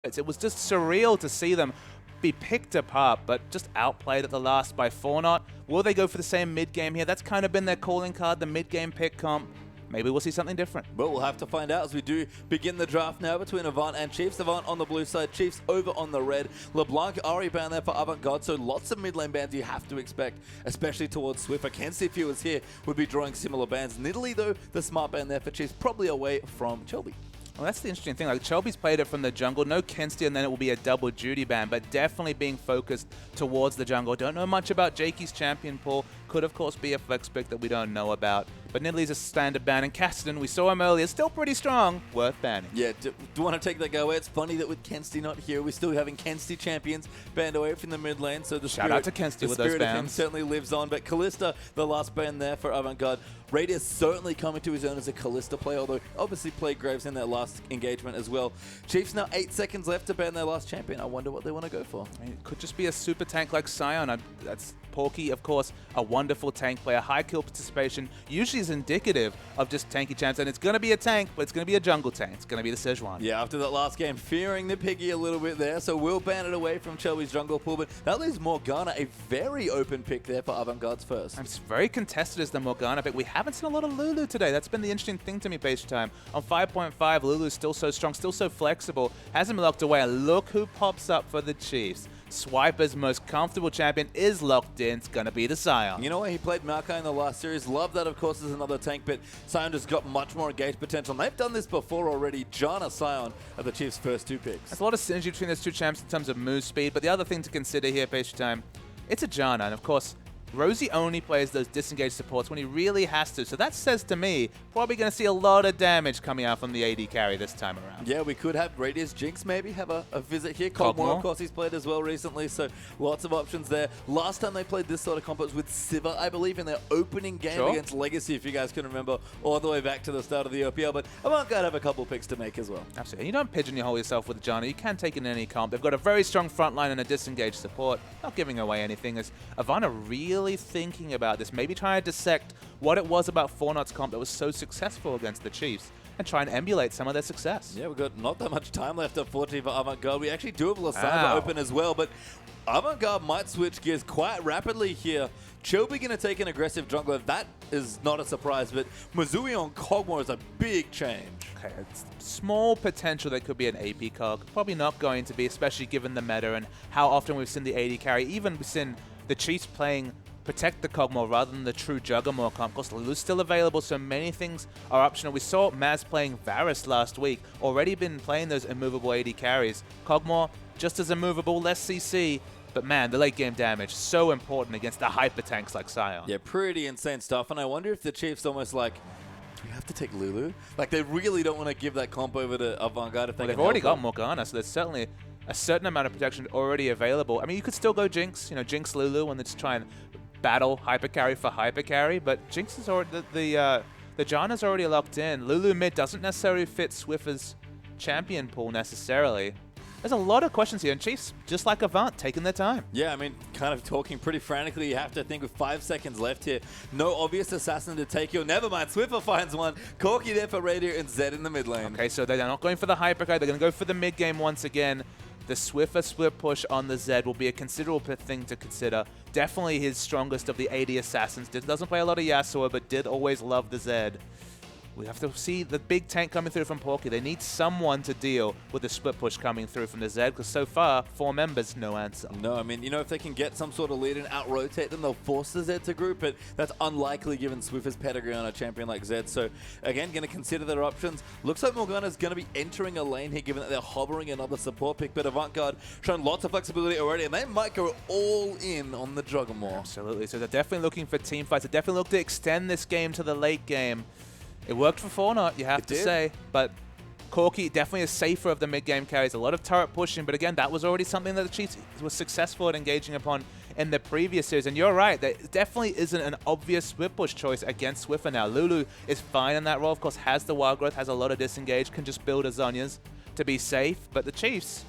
It was just surreal to see them be picked apart, but just outplayed at the last by Fortnite. Will they go for the same mid-game here? That's kind of been their calling card, the mid-game pick comp. Maybe we'll see something different. But we'll have to find out as we do begin the draft now between Avant and Chiefs. Avant on the blue side, Chiefs over on the red. LeBlanc already banned there for Avant Garde, so lots of mid lane bans you have to expect, especially towards Swift. I can see if he was here, would be drawing similar bans. Nidalee, though, the smart ban there for Chiefs, probably away from Chelby. Well, that's the interesting thing. Like, Chelby's played it from the jungle. No Kensti, and then it will be a double duty ban, but definitely being focused towards the jungle. Don't know much about Jakey's champion pool. Could, of course, be a flex pick that we don't know about. But Nidalee's a standard ban, and Cassidy, we saw him earlier, still pretty strong. Worth banning. Yeah, do you want to take that go away? It's funny that with Kensti not here, we're still having Kensti champions banned away from the mid lane. So the Shout out to Kensti with those bans. Certainly lives on. But Kalista, the last ban there for Avant Garde. Radius certainly coming to his own as a Kalista player, although obviously played Graves in that last engagement as well. Chiefs now 8 seconds left to ban their last champion. I wonder what they want to go for. I mean, it could just be a super tank like Sion. That's Porky, of course, a wonderful tank player. High kill participation usually is indicative of just tanky champs, and it's going to be a tank, but it's going to be a jungle tank. It's going to be the Sejuani. Yeah, after that last game, fearing the piggy a little bit there, so we'll ban it away from Chelby's jungle pool, but that leaves Morgana, a very open pick there for Avant Garde's first. It's very contested as the Morgana pick. We haven't seen a lot of Lulu today. That's been the interesting thing to me, Page Time. On 5.5, Lulu's still so strong, still so flexible, hasn't been locked away, and look who pops up for the Chiefs. Swiper's most comfortable champion is locked in. It's going to be the Sion. You know what? He played Maokai in the last series. Love that, of course, is another tank, but Sion just got much more engaged potential. And they've done this before already. Janna, Sion are the Chiefs' first two picks. There's a lot of synergy between those two champs in terms of move speed, but the other thing to consider here, Page Time, it's a Janna, and of course, Rosie only plays those disengaged supports when he really has to. So that says to me, probably going to see a lot of damage coming out from the AD carry this time around. Yeah, we could have Radius Jinx maybe have a visit here. Cogmore, of course, he's played as well recently, so lots of options there. Last time they played this sort of comp was with Sivir, I believe, in their opening game against Legacy, if you guys can remember, all the way back to the start of the OPL. But Avant Garde have a couple picks to make as well. Absolutely. You don't pigeonhole yourself with Janna. You can take it in any comp. They've got a very strong front line and a disengaged support. Not giving away anything. Is Avant really thinking about this, maybe trying to dissect what it was about Fortnite's comp that was so successful against the Chiefs and try and emulate some of their success. Yeah, we've got not that much time left, unfortunately, for Avant Garde. We actually do have Lasava open as well, but Avant Garde might switch gears quite rapidly here. Chelby going to take an aggressive jungler. That is not a surprise, but Mizui on Cogmore is a big change. Okay, it's small potential that could be an AP cog. Probably not going to be, especially given the meta and how often we've seen the AD carry. Even we've seen the Chiefs playing Protect the Cogmore rather than the true Juggernaut comp. Of course, Lulu's still available, so many things are optional. We saw Maz playing Varus last week, already been playing those immovable AD carries. Cogmore, just as immovable, less CC, but man, the late game damage, so important against the hyper tanks like Sion. Yeah, pretty insane stuff, and I wonder if the Chiefs almost like, do we have to take Lulu? Like, they really don't want to give that comp over to Avant Garde if they Well, they've already got Morgana, so there's certainly a certain amount of protection already available. I mean, you could still go Jinx, you know, Jinx Lulu, and then just try and battle hyper carry for hyper carry, but Jinx is already the Janna's already locked in. Lulu mid doesn't necessarily fit Swiffer's champion pool necessarily. There's a lot of questions here, and Chiefs, just like Avant, taking their time. Yeah, I mean, kind of talking pretty frantically. You have to think with 5 seconds left here. No obvious assassin to take you. Never mind, Swiffer finds one. Corki there for Radio and Zed in the mid lane. Okay, so they're not going for the hyper carry. They're going to go for the mid game once again. The Swiffer split push on the Zed will be a considerable thing to consider. Definitely his strongest of the AD assassins. Doesn't play a lot of Yasuo, but did always love the Zed. We have to see the big tank coming through from Porky. They need someone to deal with the split push coming through from the Zed, because so far, 4 members, no answer. No, I mean, you know, if they can get some sort of lead and out-rotate them, they'll force the Zed to group, but that's unlikely given Swiffer's pedigree on a champion like Zed. So, again, going to consider their options. Looks like Morgana's going to be entering a lane here, given that they're hovering another support pick, but Avant Garde showing lots of flexibility already, and they might go all in on the Juggernaut. Absolutely. So they're definitely looking for team fights. They definitely look to extend this game to the late game. It worked for Fortnite, you have to say, but Corki definitely is safer of the mid-game carries. A lot of turret pushing, but again, that was already something that the Chiefs was successful at engaging upon in the previous series. And you're right, there definitely isn't an obvious split push choice against Swiffer now. Lulu is fine in that role, of course, has the wild growth, has a lot of disengage, can just build Oceanias to be safe. But the Chiefs,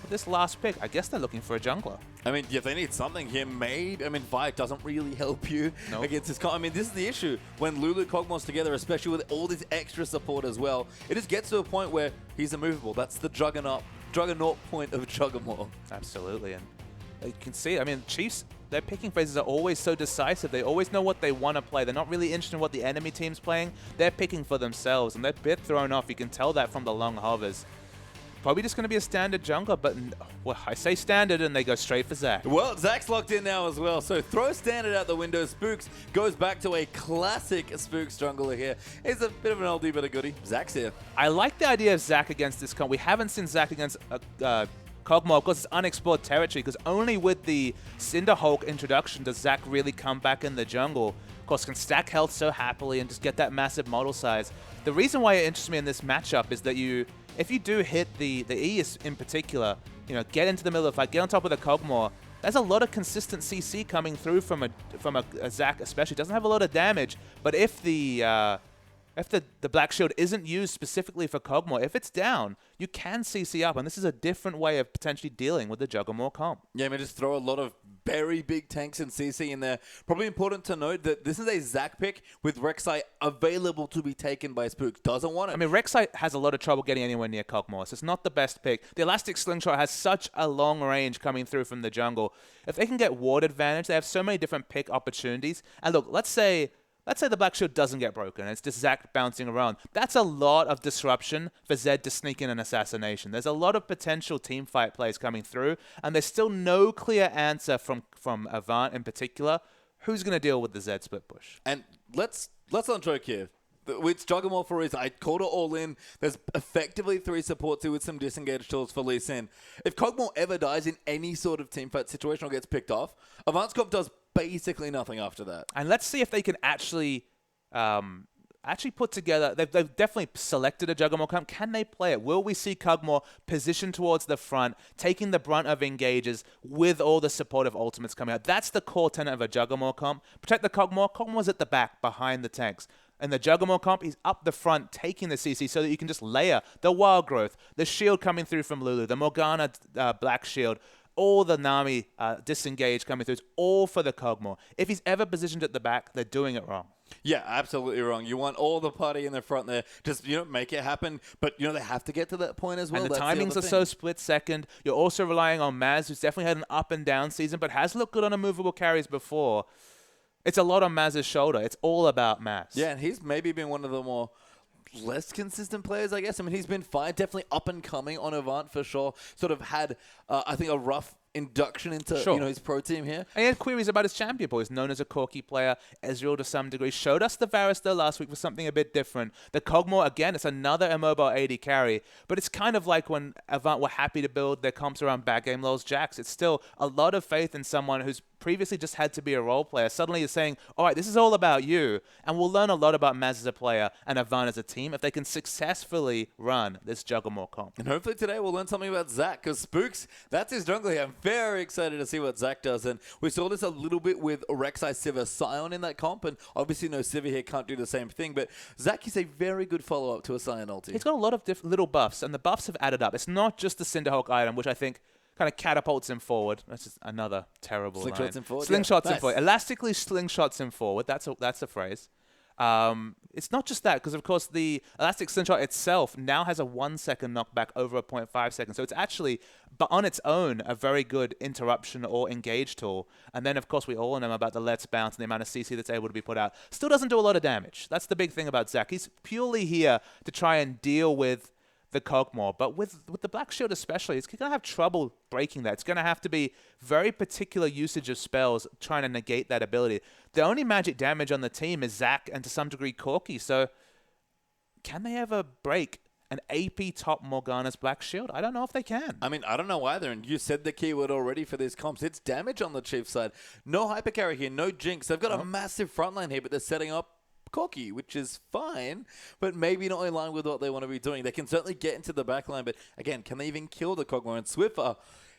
with this last pick, I guess they're looking for a jungler. I mean, if they need something here, maybe. I mean, Vibe doesn't really help you against this. I mean, this is the issue. When Lulu Cogmore's together, especially with all this extra support as well, it just gets to a point where he's immovable. That's the Juggernaut Juggernaut point of Juggernaut. Absolutely. And you can see, I mean, Chiefs, their picking phases are always so decisive. They always know what they want to play. They're not really interested in what the enemy team's playing. They're picking for themselves, and they're a bit thrown off. You can tell that from the long hovers. Probably just going to be a standard jungler, but well, I say standard, and they go straight for Zach. Well, Zach's locked in now as well, so throw standard out the window. Spooks goes back to a classic Spooks jungler here. He's a bit of an oldie but a goodie. Zach's here. I like the idea of Zach against this comp. We haven't seen Zach against Kog'Maw. Of course, it's unexplored territory, because only with the Cinderhulk introduction does Zach really come back in the jungle. Of course, can stack health so happily and just get that massive model size. The reason why it interests me in this matchup is that if you do hit the E in particular, get into the middle of the fight, get on top of the Kog'Maw, there's a lot of consistent CC coming through from a Zac especially. Doesn't have a lot of damage, but if the Black Shield isn't used specifically for Kog'Maw, if it's down, you can CC up, and this is a different way of potentially dealing with the Juggernaut comp. Yeah, I mean, just throw a lot of very big tanks and CC in there. Probably important to note that this is a Zac pick with Rek'Sai available to be taken by Spooks. Doesn't want it. I mean, Rek'Sai has a lot of trouble getting anywhere near Kog'Maw, so it's not the best pick. The Elastic Slingshot has such a long range coming through from the jungle. If they can get ward advantage, they have so many different pick opportunities. And look, let's say the Black Shield doesn't get broken. It's just Zac bouncing around. That's a lot of disruption for Zed to sneak in an assassination. There's a lot of potential teamfight plays coming through, and there's still no clear answer from Avant in particular. Who's going to deal with the Zed split push? And let's unjoke here. With Juggernaut for a reason. I called it all in. There's effectively 3 supports here with some disengaged tools for Lee Sin. If Kog'Maw ever dies in any sort of teamfight situation or gets picked off, Avant's comp does basically nothing after that. And let's see if they can actually put together. They've definitely selected a Juggernaut comp. Can they play it? Will we see Kog'Maw positioned towards the front, taking the brunt of engages with all the supportive ultimates coming out? That's the core tenet of a Juggernaut comp. Protect the Kog'Maw. Kog'Maw's at the back behind the tanks. And the Juggernaut comp, he's up the front taking the CC so that you can just layer the Wild Growth, the shield coming through from Lulu, the Morgana Black Shield, all the Nami disengage coming through. It's all for the Kog'Maw. If he's ever positioned at the back, they're doing it wrong. Yeah, absolutely wrong. You want all the party in the front there. Just, make it happen. But, they have to get to that point as well. And the timings are so split second. You're also relying on Maz, who's definitely had an up and down season, but has looked good on immovable carries before. It's a lot on Maz's shoulder. It's all about Maz. Yeah, and he's maybe been one of the more less consistent players, I guess. I mean, he's been fine. Definitely up and coming on Avant for sure. Sort of had, I think, a rough induction into his pro team here. And he had queries about his champion pool. He's known as a Corki player. Ezreal, to some degree, showed us the Varus though last week for something a bit different. The Kog'Maw, again, it's another immobile AD carry, but it's kind of like when Avant were happy to build their comps around bad game lows Jax. It's still a lot of faith in someone who's previously just had to be a role player. Suddenly you're saying, all right, this is all about you. And we'll learn a lot about Maz as a player and Avant as a team if they can successfully run this Juggernaut comp. And hopefully today we'll learn something about Zac, because Spooks, that's his jungle here. I'm very excited to see what Zac does. And we saw this a little bit with Rek'Sai, Sivir, Sion in that comp. And obviously Sivir here can't do the same thing. But Zac is a very good follow-up to a Sion ulti. He's got a lot of little buffs, and the buffs have added up. It's not just the Cinderhulk item, which I think kind of catapults him forward. That's just another terrible line. Slingshots him forward. Slingshots him forward. Elastically slingshots him forward. That's a phrase. It's not just that, because of course the Elastic Slingshot itself now has a 1 second knockback over a 0.5 second. So it's actually, but on its own, a very good interruption or engage tool. And then of course we all know about the Let's Bounce and the amount of CC that's able to be put out. Still doesn't do a lot of damage. That's the big thing about Zac. He's purely here to try and deal with the Kog'Maw, but with the Black Shield especially, it's going to have trouble breaking that. It's going to have to be very particular usage of spells trying to negate that ability. The only magic damage on the team is Zac and to some degree Corki, so can they ever break an AP top Morgana's Black Shield? I don't know if they can. I mean, I don't know either, and you said the keyword already for these comps. It's damage on the Chiefs side. No hypercarry here, no Jinx. They've got a massive frontline here, but they're setting up Corki, which is fine, but maybe not in line with what they want to be doing. They can certainly get into the backline, but again, can they even kill the Kog'Maw? And Swiffer,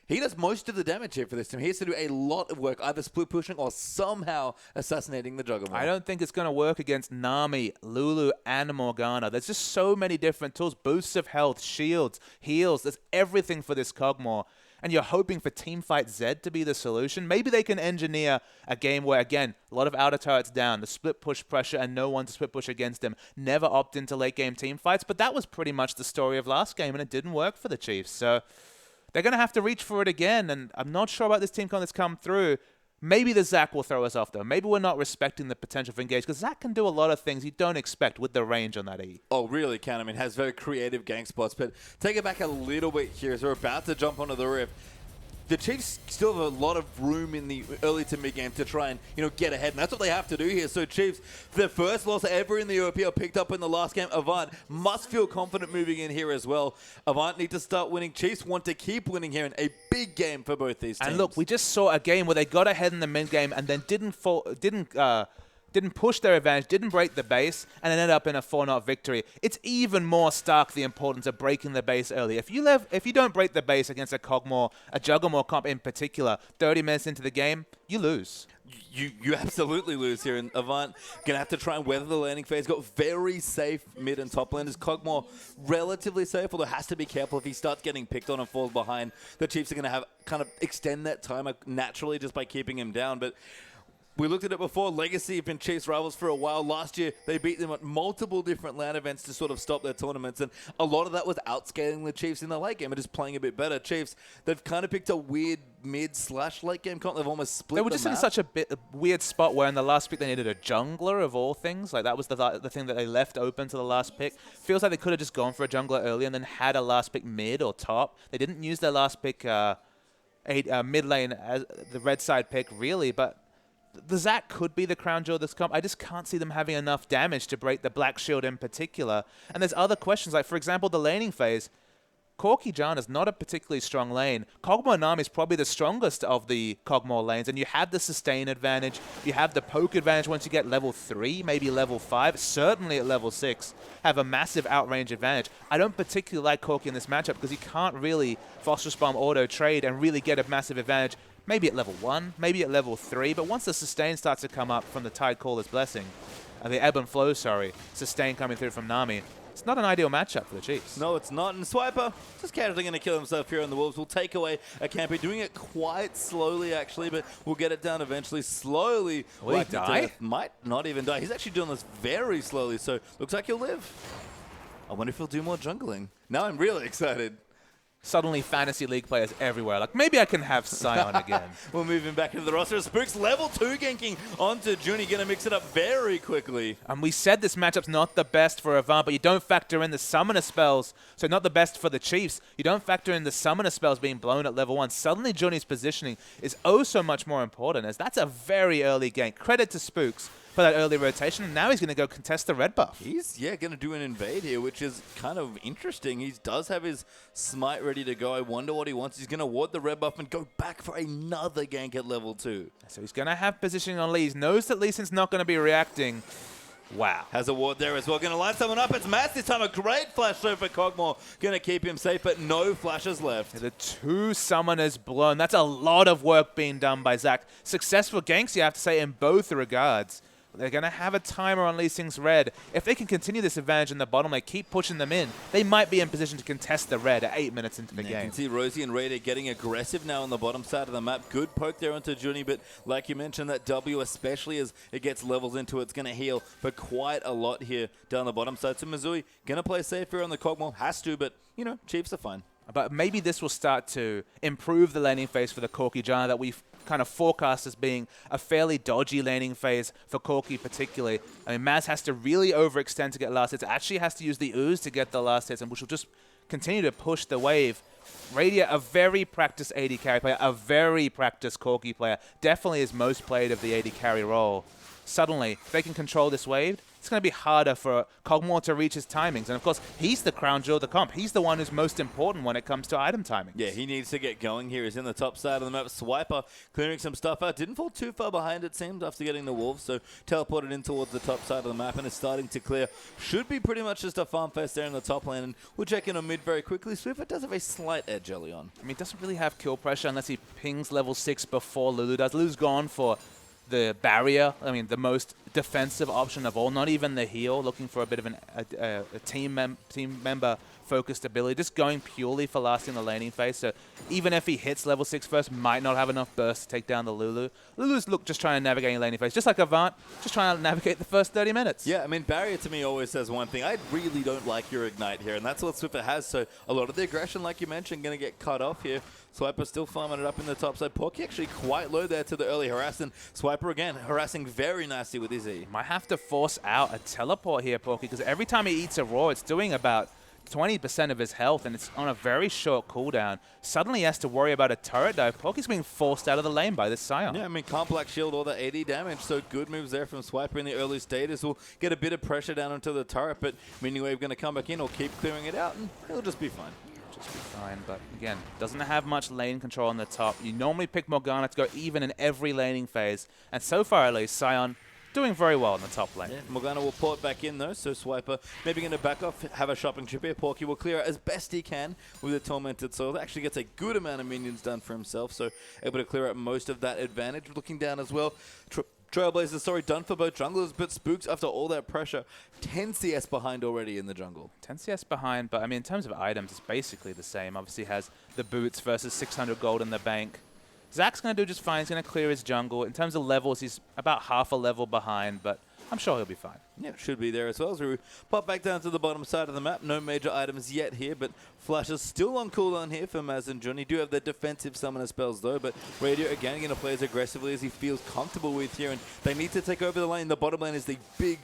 He does most of the damage here for this team. He has to do a lot of work, either split pushing or somehow assassinating the Juggernaut. I don't think it's going to work against Nami, Lulu, and Morgana. There's just so many different tools. Boosts of health, shields, heals. There's everything for this Kog'Maw. And you're hoping for Teamfight Zed to be the solution. Maybe they can engineer a game where, again, a lot of outer turrets down, the split push pressure, and no one to split push against them. Never opt into late game team fights. But that was pretty much the story of last game, and it didn't work for the Chiefs. So they're going to have to reach for it again, and I'm not sure about this team that's come through. Maybe the Zac will throw us off, though. Maybe we're not respecting the potential for Engage, because Zac can do a lot of things you don't expect with the range on that E. Oh, really can. I mean, has very creative gang spots, but take it back a little bit here as we're about to jump onto the Rift. The Chiefs still have a lot of room in the early to mid game to try and, get ahead, and that's what they have to do here. So Chiefs, their first loss ever in the OPL picked up in the last game. Avant must feel confident moving in here as well. Avant need to start winning. Chiefs want to keep winning here in a big game for both these teams. And look, we just saw a game where they got ahead in the mid game and then didn't push their advantage, didn't break the base, and ended up in a 4-0 victory. It's even more stark the importance of breaking the base early. If you don't break the base against a Kog'Maw, a Juggernaut comp in particular, 30 minutes into the game, you lose. You absolutely lose here, and Avant gonna have to try and weather the laning phase. Got very safe mid and top laners. Kog'Maw relatively safe, although has to be careful if he starts getting picked on and falls behind. The Chiefs are gonna have kind of extend that time naturally just by keeping him down, but we looked at it before. Legacy have been Chiefs rivals for a while. Last year, they beat them at multiple different LAN events to sort of stop their tournaments, and a lot of that was outscaling the Chiefs in the late game and just playing a bit better. Chiefs, they've kind of picked a weird mid/late game comp. They've almost split. They were just in such a weird spot where in the last pick they needed a jungler of all things. Like that was the thing that they left open to the last pick. Feels like they could have just gone for a jungler early and then had a last pick mid or top. They didn't use their last pick mid lane as the red side pick really, but the Zac could be the crown jewel of this comp. I just can't see them having enough damage to break the Black Shield in particular. And there's other questions, like, for example, the laning phase. Corki Jan is not a particularly strong lane. Kog'Maw Nami is probably the strongest of the Kog'Maw lanes, and you have the sustain advantage. You have the poke advantage once you get level 3, maybe level 5, certainly at level 6, have a massive outrange advantage. I don't particularly like Corki in this matchup because he can't really Phosphorus Bomb auto trade and really get a massive advantage. Maybe at level 1, maybe at level 3, but once the sustain starts to come up from the Tidecaller's Blessing, the ebb and flow, sustain coming through from Nami, it's not an ideal matchup for the Chiefs. No, it's not. And Swiper, just casually going to kill himself here on the Wolves. We'll take away a Campy, doing it quite slowly, actually, but we'll get it down eventually. Slowly. Will he die? Might not even die. He's actually doing this very slowly, so looks like he'll live. I wonder if he'll do more jungling. Now I'm really excited. Suddenly Fantasy League players everywhere. Like, maybe I can have Sion again. We'll move him back into the roster. Spooks level 2 ganking onto Junie. Going to mix it up very quickly. And we said this matchup's not the best for Avant, but you don't factor in the summoner spells. So not the best for the Chiefs. You don't factor in the summoner spells being blown at level 1. Suddenly Junie's positioning is oh so much more important, as that's a very early gank. Credit to Spooks for that early rotation, and now he's going to go contest the red buff. He's, going to do an invade here, which is kind of interesting. He does have his smite ready to go. I wonder what he wants. He's going to ward the red buff and go back for another gank at level 2. So he's going to have positioning on Lee. He knows that Lee Sin's not going to be reacting. Wow. Has a ward there as well. Going to line someone up. It's Mass this time. A great flash though for Kog'Maw. Going to keep him safe, but no flashes left. The 2 summoners blown. That's a lot of work being done by Zac. Successful ganks, you have to say, in both regards. They're going to have a timer on Lee Sing's red. If they can continue this advantage in the bottom, they keep pushing them in, they might be in position to contest the red at 8 minutes into the game. You can see Rosie and Raider getting aggressive now on the bottom side of the map. Good poke there onto Junie, but like you mentioned, that W, especially as it gets levels into it, it's going to heal for quite a lot here down the bottom side. So Missouri going to play safe here on the Kog'Maw. Has to, but, Chiefs are fine. But maybe this will start to improve the laning phase for the Corki Giant that we've kind of forecast as being a fairly dodgy laning phase for Corki particularly. I mean, Maz has to really overextend to get last hits. Actually has to use the Ooze to get the last hits, and which will just continue to push the wave. Radia, a very practiced AD carry player, a very practiced Corki player, definitely his most played of the AD carry role. Suddenly, if they can control this wave, it's going to be harder for Cogmore to reach his timings. And, of course, he's the crown jewel of the comp. He's the one who's most important when it comes to item timing. Yeah, he needs to get going here. He's in the top side of the map. Swiper clearing some stuff out. Didn't fall too far behind, it seemed, after getting the wolves. So teleported in towards the top side of the map and is starting to clear. Should be pretty much just a farm fest there in the top lane. And we'll check in on mid very quickly. Swift does have a slight edge early on. I mean, doesn't really have kill pressure unless he pings level 6 before Lulu does. Lulu's gone for the barrier, I mean, the most defensive option of all, not even the heal, looking for a bit of a team member focused ability, just going purely for lasting the laning phase. So even if he hits level 6 first, might not have enough burst to take down the Lulu. Lulu's just trying to navigate laning phase, just like Avant, just trying to navigate the first 30 minutes. Yeah, I mean, barrier to me always says one thing. I really don't like your ignite here, and that's what Swiffer has. So a lot of the aggression, like you mentioned, going to get cut off here. Swiper still farming it up in the top side. Porky actually quite low there to the early harass, and Swiper again harassing very nicely with his E. Might have to force out a teleport here, Porky, because every time he eats a raw, it's doing about 20% of his health, and it's on a very short cooldown. Suddenly he has to worry about a turret dive. Porky's being forced out of the lane by this Scion. Yeah, I mean, can't black shield all the 80 damage, so good moves there from Swiper in the early stages. Will get a bit of pressure down onto the turret, but Miniwave going to come back in or keep clearing it out, and he'll just be fine. Just be fine, but again, doesn't have much lane control on the top. You normally pick Morgana to go even in every laning phase, and so far at least, Scion doing very well in the top lane. Yeah, Morgana will port back in though, so Swiper maybe going to back off, have a shopping trip here. Porky will clear it as best he can with a Tormented Soul. Actually gets a good amount of minions done for himself, so able to clear out most of that advantage. Looking down as well, Trailblazers, sorry, done for both junglers, but Spooks, after all that pressure, 10 CS behind already in the jungle. 10 CS behind, but I mean, in terms of items, it's basically the same. Obviously has the boots versus 600 gold in the bank. Zach's going to do just fine. He's going to clear his jungle. In terms of levels, he's about half a level behind, but I'm sure he'll be fine. Yeah, should be there as well. So we pop back down to the bottom side of the map. No major items yet here, but Flash is still on cooldown here for Maz and Jun. He do have the defensive summoner spells though, but Radio again going to play as aggressively as he feels comfortable with here, and they need to take over the lane. The bottom lane is the big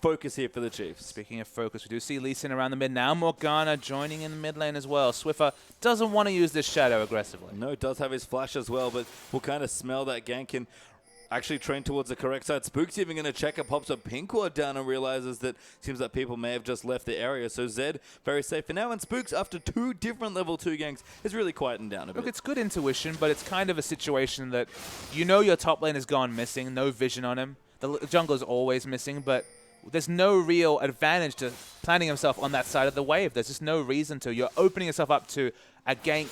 focus here for the Chiefs. Speaking of focus, we do see Lee Sin around the mid now. Morgana joining in the mid lane as well. Swiffer doesn't want to use this shadow aggressively. No, does have his flash as well, but we'll kind of smell that gank and actually train towards the correct side. Spook's even going to check it, pops a pink ward down and realizes that seems like people may have just left the area. So Zed, very safe for now. And Spooks, after 2 different level 2 ganks, is really quietened down a bit. Look, it's good intuition, but it's kind of a situation that you know your top lane has gone missing, no vision on him. The jungler's always missing, but there's no real advantage to planting himself on that side of the wave. There's just no reason to. You're opening yourself up to a gank,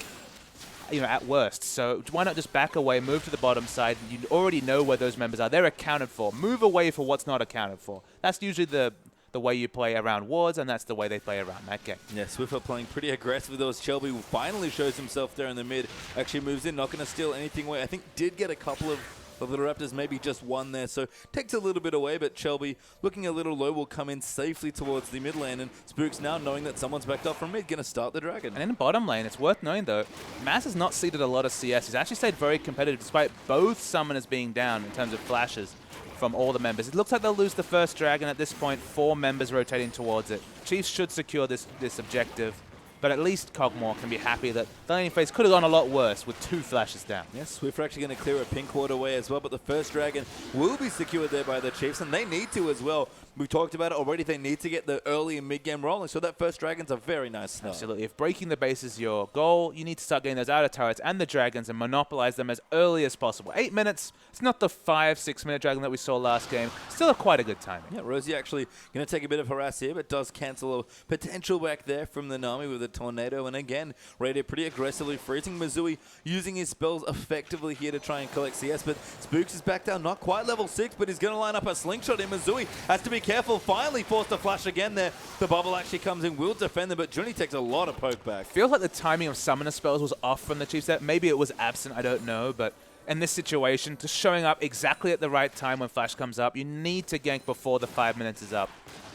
you know, at worst. So why not just back away, move to the bottom side? You already know where those members are. They're accounted for. Move away for what's not accounted for. That's usually the way you play around wards, and that's the way they play around that game. Yeah, Swiffer playing pretty aggressive with those. Shelby finally shows himself there in the mid. Actually moves in, not going to steal anything away. I think did get a couple of the Raptors, maybe just one there, so takes a little bit away, but Shelby, looking a little low, will come in safely towards the mid lane, and Spooks now knowing that someone's backed up from mid, going to start the Dragon. And in the bottom lane, it's worth knowing though, Maz has not ceded a lot of CS. He's actually stayed very competitive despite both summoners being down in terms of flashes from all the members. It looks like they'll lose the first Dragon at this point, 4 members rotating towards it. Chiefs should secure this objective. But at least Cogmore can be happy that the laning phase could have gone a lot worse with 2 flashes down. Yes, Swift are actually going to clear a pink ward away as well, but the first Dragon will be secured there by the Chiefs, and they need to as well. We've talked about it already. They need to get the early and mid-game rolling, so that first Dragon's a very nice start. Absolutely. If breaking the base is your goal, you need to start getting those outer turrets and the Dragons and monopolize them as early as possible. 8 minutes, it's not the 5-6 minute Dragon that we saw last game. Still quite a good timing. Yeah, Rosie actually going to take a bit of harass here, but does cancel a potential back there from the Nami with a Tornado. And again, Radio pretty aggressively freezing Mizui, using his spells effectively here to try and collect CS. But Spooks is back down, not quite level 6, but he's going to line up a slingshot in. Mizui has to be careful, finally forced to flash again there. The bubble actually comes in, will defend them, but Juni takes a lot of poke back. Feels like the timing of summoner spells was off from the Chiefs there. Maybe it was absent, I don't know, but in this situation, just showing up exactly at the right time when flash comes up, you need to gank before the 5 minutes is up.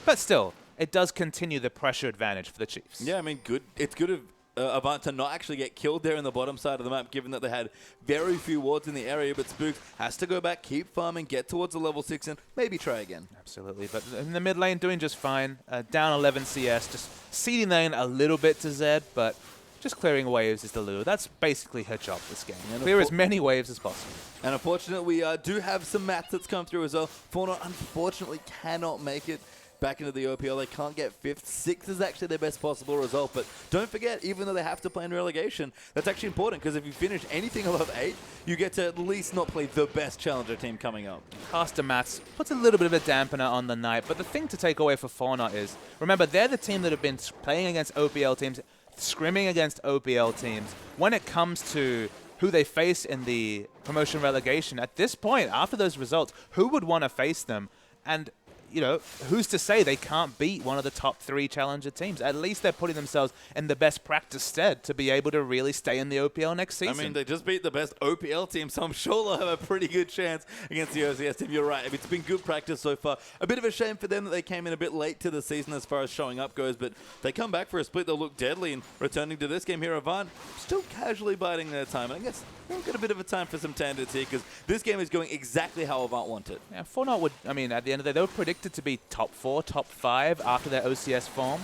But still, it does continue the pressure advantage for the Chiefs. Yeah, I mean, good. It's good of Avant to not actually get killed there in the bottom side of the map, given that they had very few wards in the area, but Spooks has to go back, keep farming, get towards the level 6, and maybe try again. Absolutely, but in the mid lane, doing just fine. Down 11 CS, just ceding lane a little bit to Zed, but Just clearing waves is the Lulu. That's basically her job this game. Clear as many waves as possible. And unfortunately, we do have some mats that's come through as well. Fauna, unfortunately, cannot make it back into the OPL. They can't get 5th. 6th is actually their best possible result. But don't forget, even though they have to play in relegation, that's actually important because if you finish anything above 8, you get to at least not play the best challenger team coming up. Caster Mats puts a little bit of a dampener on the night. But the thing to take away for Fauna is, remember, they're the team that have been playing against OPL teams, scrimming against OPL teams. When it comes to who they face in the promotion relegation, at this point, after those results, who would want to face them? And you know, who's to say they can't beat one of the top 3 challenger teams? At least they're putting themselves in the best practice stead to be able to really stay in the OPL next season. I mean, they just beat the best OPL team, so I'm sure they'll have a pretty good chance against the OCS team. You're right. It's been good practice so far. A bit of a shame for them that they came in a bit late to the season as far as showing up goes, but they come back for a split. They'll look deadly, and returning to this game here, Avant still casually biding their time. And I guess they'll get a bit of a time for some tandards here because this game is going exactly how Avant wanted. Yeah, Fortnite would, I mean, at the end of the day, they were predicted to be top 4, top 5 after their OCS form.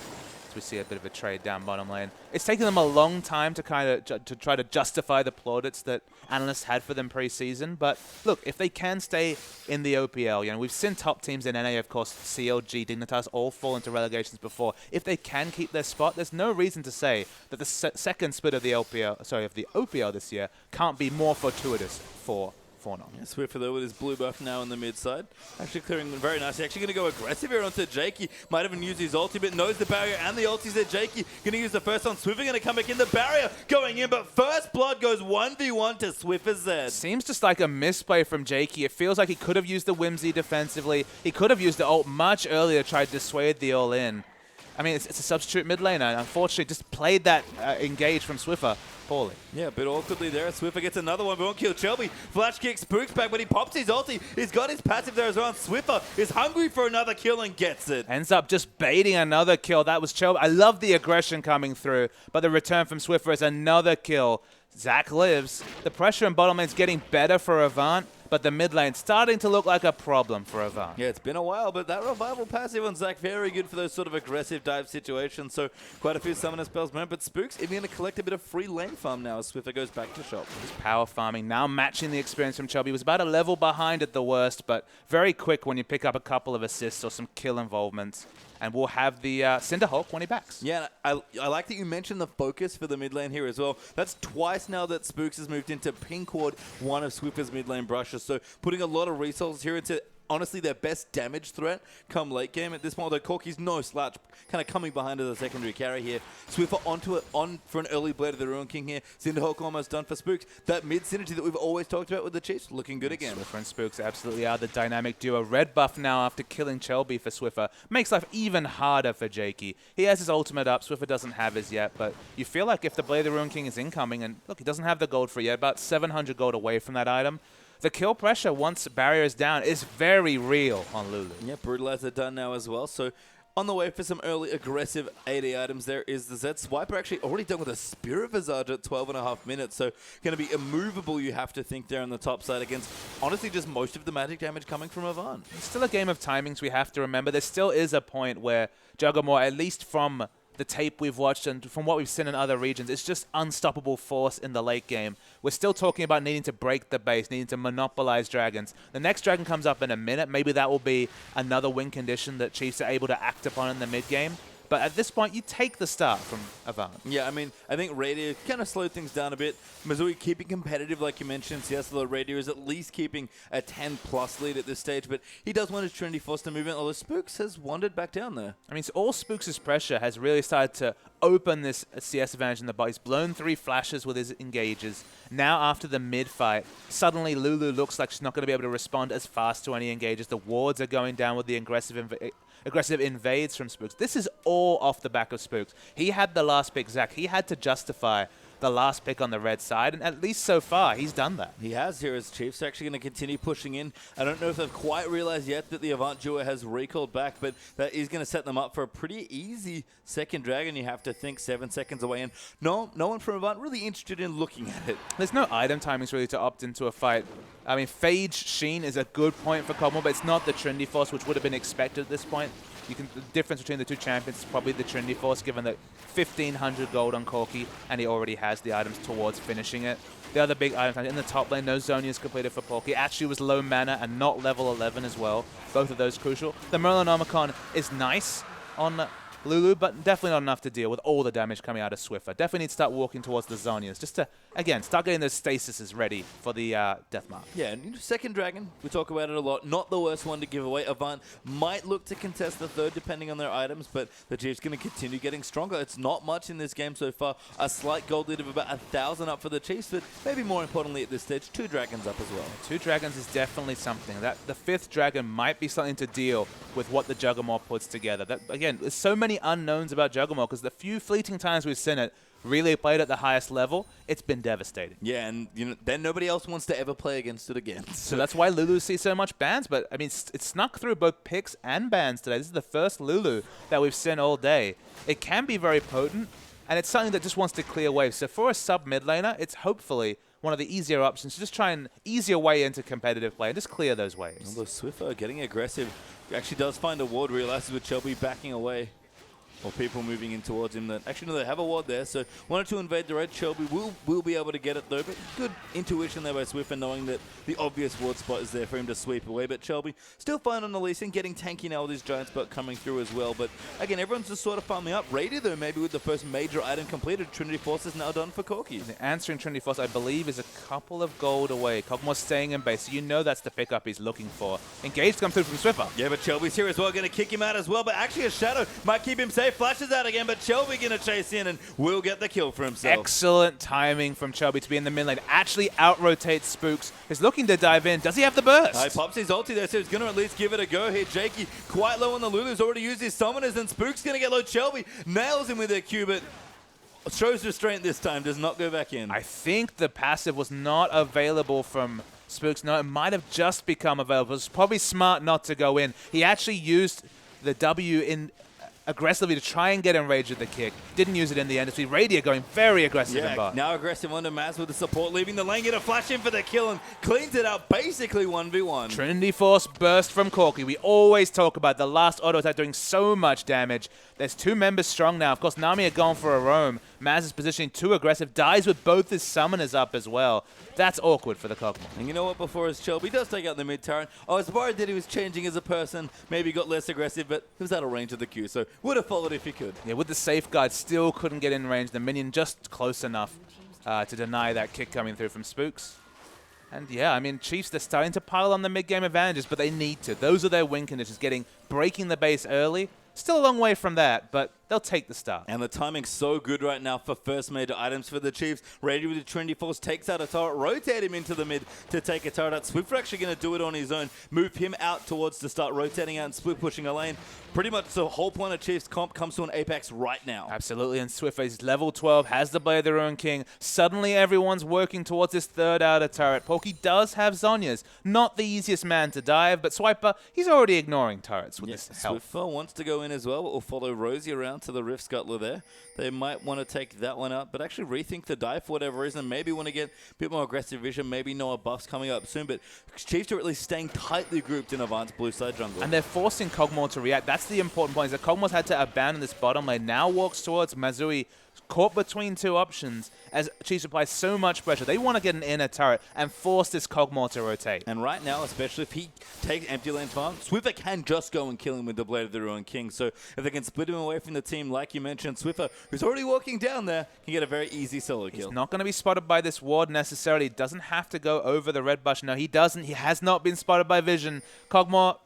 So we see a bit of a trade down bottom lane. It's taken them a long time to to try to justify the plaudits that analysts had for them pre-season. But look, if they can stay in the OPL, you know, we've seen top teams in NA, of course, CLG, Dignitas, all fall into relegations before. If they can keep their spot, there's no reason to say that the second split of the OPL this year can't be more fortuitous for Fauna. Yeah, Swiffer though with his blue buff now in the mid side. Actually clearing them very nicely. Actually going to go aggressive here onto Jakey. Might even use his ulti, but knows the barrier and the ulti's there. Jakey going to use the first on Swiffer. Going to come back in. The barrier going in, but first blood goes 1v1 to Swiffer Z. Seems just like a misplay from Jakey. It feels like he could have used the Whimsy defensively. He could have used the ult much earlier to try to dissuade the all-in. I mean, it's a substitute mid laner. Unfortunately, just played that engage from Swiffer poorly. Yeah, a bit awkwardly there. Swiffer gets another one, but won't kill Shelby. Flash kick, Spooks back, but he pops his ulti. He's got his passive there as well. And Swiffer is hungry for another kill and gets it. Ends up just baiting another kill. That was Shelby. I love the aggression coming through, but the return from Swiffer is another kill. Zach lives. The pressure in bottom lane is getting better for Avant, but the mid lane starting to look like a problem for Avant. Yeah, it's been a while, but that revival passive on Zach, very good for those sort of aggressive dive situations. So quite a few summoner spells, man. But Spooks even going to collect a bit of free lane farm now as Swiffer goes back to shop. He's power farming, now matching the experience from Chubby. He was about a level behind at the worst, but very quick when you pick up a couple of assists or some kill involvements. And we'll have the Cinderhawk when he backs. Yeah, I like that you mentioned the focus for the mid lane here as well. That's twice now that Spooks has moved into pink ward, one of Swiffer's mid lane brushes. So putting a lot of resources here into honestly their best damage threat come late game at this point. Although Corky's no slouch, kind of coming behind as a secondary carry here. Swiffer onto it, on for an early blade of the Ruin King here. Cinderhawk almost done for Spooks. That mid synergy that we've always talked about with the Chiefs, looking good again. Swiffer and Spooks absolutely are the dynamic duo. Red buff now after killing Shelby for Swiffer. Makes life even harder for Jakey. He has his ultimate up. Swiffer doesn't have his yet, but you feel like if the blade of the Ruin King is incoming, and look, he doesn't have the gold for it yet, about 700 gold away from that item. The kill pressure once barrier is down is very real on Lulu. Yeah, Brutalizer done now as well. So on the way for some early aggressive AD items, there is the Zed. Swiper actually already done with a Spirit Visage at 12.5 minutes. So going to be immovable, you have to think, there on the top side against, honestly, just most of the magic damage coming from Avant. It's still a game of timings we have to remember. There still is a point where Juggermore, at least from the tape we've watched and from what we've seen in other regions, it's just unstoppable force in the late game. We're still talking about needing to break the base, needing to monopolize dragons. The next dragon comes up in a minute. Maybe that will be another win condition that Chiefs are able to act upon in the mid game. But at this point, you take the start from Avant. Yeah, I mean, I think Radio kind of slowed things down a bit. Missouri keeping competitive, like you mentioned. Yes, although Radio is at least keeping a 10-plus lead at this stage. But he does want his Trinity Force to move in, although Spooks has wandered back down there. I mean, so all Spooks' pressure has really started to open this CS advantage in the bot. He's blown 3 flashes with his engages. Now, after the mid-fight, suddenly Lulu looks like she's not going to be able to respond as fast to any engages. The wards are going down with the aggressive invades from Spooks. This is all off the back of Spooks. He had the last pick, Zach. He had to justify the last pick on the red side, and at least so far, he's done that. He has here as Chiefs are actually going to continue pushing in. I don't know if they've quite realized yet that the Avant duo has recalled back, but that is going to set them up for a pretty easy second dragon. You have to think 7 seconds away, and no one from Avant really interested in looking at it. There's no item timings really to opt into a fight. I mean, Phage Sheen is a good point for Cobble, but it's not the Trinity Force, which would have been expected at this point. The difference between the two champions is probably the Trinity Force, given that 1,500 gold on Corki, and he already has the items towards finishing it. The other big items in the top lane, no Zonia's completed for Corki. Actually was low mana and not level 11 as well. Both of those crucial. The Merlinomicon is nice on Lulu, but definitely not enough to deal with all the damage coming out of Swiffer. Definitely need to start walking towards the Zonias just to, again, start getting those stasises ready for the Deathmark. Yeah, and second dragon, we talk about it a lot. Not the worst one to give away. Avant might look to contest the third depending on their items, but the Chiefs going to continue getting stronger. It's not much in this game so far. A slight gold lead of about 1,000 up for the Chiefs, but maybe more importantly at this stage, 2 dragons up as well. 2 dragons is definitely something. That the 5th dragon might be something to deal with what the Juggernaut puts together. That, again, there's so many unknowns about Juggernaut because the few fleeting times we've seen it really played at the highest level, it's been devastating. Yeah, and then nobody else wants to ever play against it again. So that's why Lulu sees so much bans, but I mean, it snuck through both picks and bans today. This is the first Lulu that we've seen all day. It can be very potent, and it's something that just wants to clear waves. So for a sub mid laner, it's hopefully one of the easier options to just try and ease your way into competitive play and just clear those waves. Although Swiffer getting aggressive, actually does find a ward, realizes with Shelby backing away. Or people moving in towards him that actually no, they have a ward there, so wanted to invade the red. Shelby will be able to get it though, but good intuition there by Swiffer, knowing that the obvious ward spot is there for him to sweep away. But Shelby still fine on the Lee Sin, getting tanky now with his giant spot coming through as well. But again, everyone's just sort of farming up. Radiant though, maybe with the first major item completed, Trinity Force is now done for Corki. The answering Trinity Force, I believe, is a couple of gold away. Cogmore's staying in base, so you know that's the pickup he's looking for. Engage comes through from Swiffer. Yeah, but Shelby's here as well, going to kick him out as well. But actually a Shadow might keep him safe. Flashes out again, but Shelby going to chase in and will get the kill for himself. Excellent timing from Shelby to be in the mid lane. Actually out-rotates Spooks. He's looking to dive in. Does he have the burst? He pops his ulti there, so he's going to at least give it a go here. Jakey quite low on the Lulu's, already used his summoners, and Spook's going to get low. Shelby nails him with a Q, but shows restraint this time, does not go back in. I think the passive was not available from Spooks. No, it might have just become available. It's probably smart not to go in. He actually used the W in aggressively to try and get enraged with the kick. Didn't use it in the end. It's Radiant going very aggressive in bot. Now aggressive onto Maz with the support, leaving the lane, get a flash in for the kill and cleans it out basically 1v1. Trinity Force burst from Corki. We always talk about the last auto attack doing so much damage. There's 2 members strong now. Of course, Nami are going for a roam. Maz is positioning too aggressive, dies with both his summoners up as well. That's awkward for the Cogmore. And you know what, before his Shelby does take out the mid turret. I was worried that he was changing as a person, maybe got less aggressive, but he was out of range of the Q, so would have followed if he could. Yeah, with the safeguard, still couldn't get in range. The minion just close enough to deny that kick coming through from Spooks. And yeah, I mean, Chiefs, they're starting to pile on the mid-game advantages, but they need to. Those are their win conditions, breaking the base early. Still a long way from that, but they'll take the start. And the timing's so good right now for first major items for the Chiefs. Ready with the Trinity Force, takes out a turret, rotate him into the mid to take a turret out. Swiffer actually going to do it on his own, move him out towards to start rotating out and split pushing a lane. Pretty much the whole point of Chiefs comp comes to an apex right now. Absolutely, and Swiffer is level 12, has the Blade of the Ruined King. Suddenly everyone's working towards this third outer turret. Porky does have Zonia's. Not the easiest man to dive, but Swiper, he's already ignoring turrets with this help. Swiffer wants to go in as well, but will follow Rosie around to the Rift Scuttler there. They might want to take that one out, but actually rethink the dive for whatever reason. Maybe want to get a bit more aggressive vision. Maybe Noah buffs coming up soon, but Chiefs are at least staying tightly grouped in Avant's blue side jungle. And they're forcing Cogmore to react. That's the important point, is that Cogmore's had to abandon this bottom lane. Now walks towards Mazui, caught between 2 options as Chiefs apply so much pressure. They want to get an inner turret and force this Cogmore to rotate. And right now, especially if he takes empty lane farm, Swiffer can just go and kill him with the Blade of the Ruined King. So if they can split him away from the team, like you mentioned, Swiffer, who's already walking down there, can get a very easy solo kill. He's not going to be spotted by this ward necessarily. He doesn't have to go over the red bush. No, he doesn't. He has not been spotted by vision. Cogmore,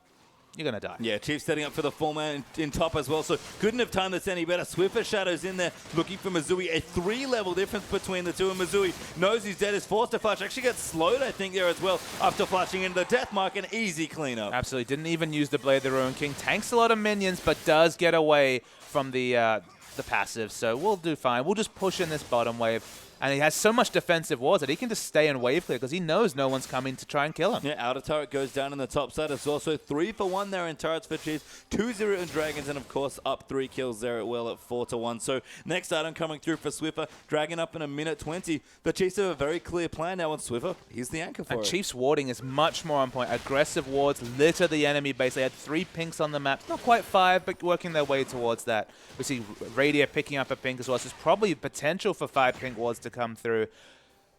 you're going to die. Yeah, Chiefs setting up for the full man in top as well, so couldn't have timed this any better. Swiffer Shadow's in there looking for Mazui. A 3-level difference between the two, and Mazui knows he's dead, is forced to flash. Actually gets slowed, I think, there as well after flashing into the death mark. An easy cleanup. Absolutely. Didn't even use the Blade of the Ruined King. Tanks a lot of minions, but does get away from the passive, so we'll do fine. We'll just push in this bottom wave. And he has so much defensive wards that he can just stay in wave clear because he knows no one's coming to try and kill him. Yeah, outer turret goes down in the top side as well. So 3 for 1 there in turrets for Chiefs, 2-0 in Dragons, and of course up 3 kills there at well at 4-1. So next item coming through for Swiffer, Dragon up in a minute 20. The Chiefs have a very clear plan now on Swiffer. He's the anchor for it. And Chiefs warding is much more on point. Aggressive wards litter the enemy base. They had 3 pinks on the map. Not quite 5, but working their way towards that. We see Radiant picking up a pink as well. So there's probably potential for 5 pink wards to come through.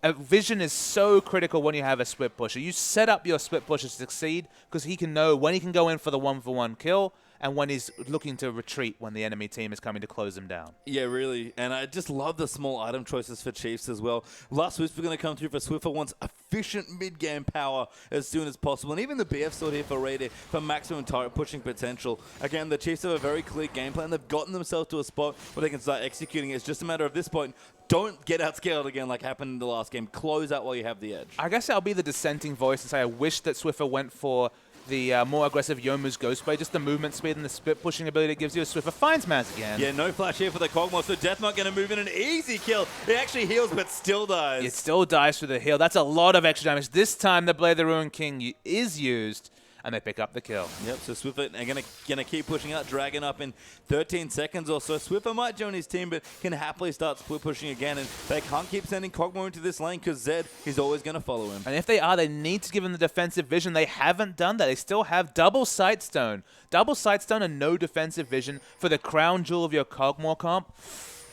Vision is so critical when you have a split pusher. You set up your split pusher to succeed because he can know when he can go in for the 1-for-1 kill and when he's looking to retreat when the enemy team is coming to close him down. Yeah, really. And I just love the small item choices for Chiefs as well. Last Swiffer going to come through for Swiffer wants efficient mid-game power as soon as possible. And even the BF sword here for Raider for maximum turret pushing potential. Again, the Chiefs have a very clear game plan. They've gotten themselves to a spot where they can start executing it. It's just a matter of this point. Don't get outscaled again like happened in the last game. Close out while you have the edge. I guess I'll be the dissenting voice and say I wish that Swiffer went for the more aggressive Youmuu's Ghost Blade, just the movement speed and the split pushing ability it gives you. Swiffer finds Maz again. Yeah, no flash here for the Kog'Maw, so Deathmark going to move in an easy kill. It actually heals, but still dies. It still dies through the heal. That's a lot of extra damage. This time the Blade of the Ruined King is used, and they pick up the kill. Yep, so Swiffer are gonna keep pushing out, Dragon up in 13 seconds or so. Swiffer might join his team, but can happily start split pushing again, and they can't keep sending Kog'Maw into this lane because Zed is always gonna follow him. And if they are, they need to give him the defensive vision. They haven't done that. They still have double Sightstone. Double Sightstone and no defensive vision for the crown jewel of your Kog'Maw comp.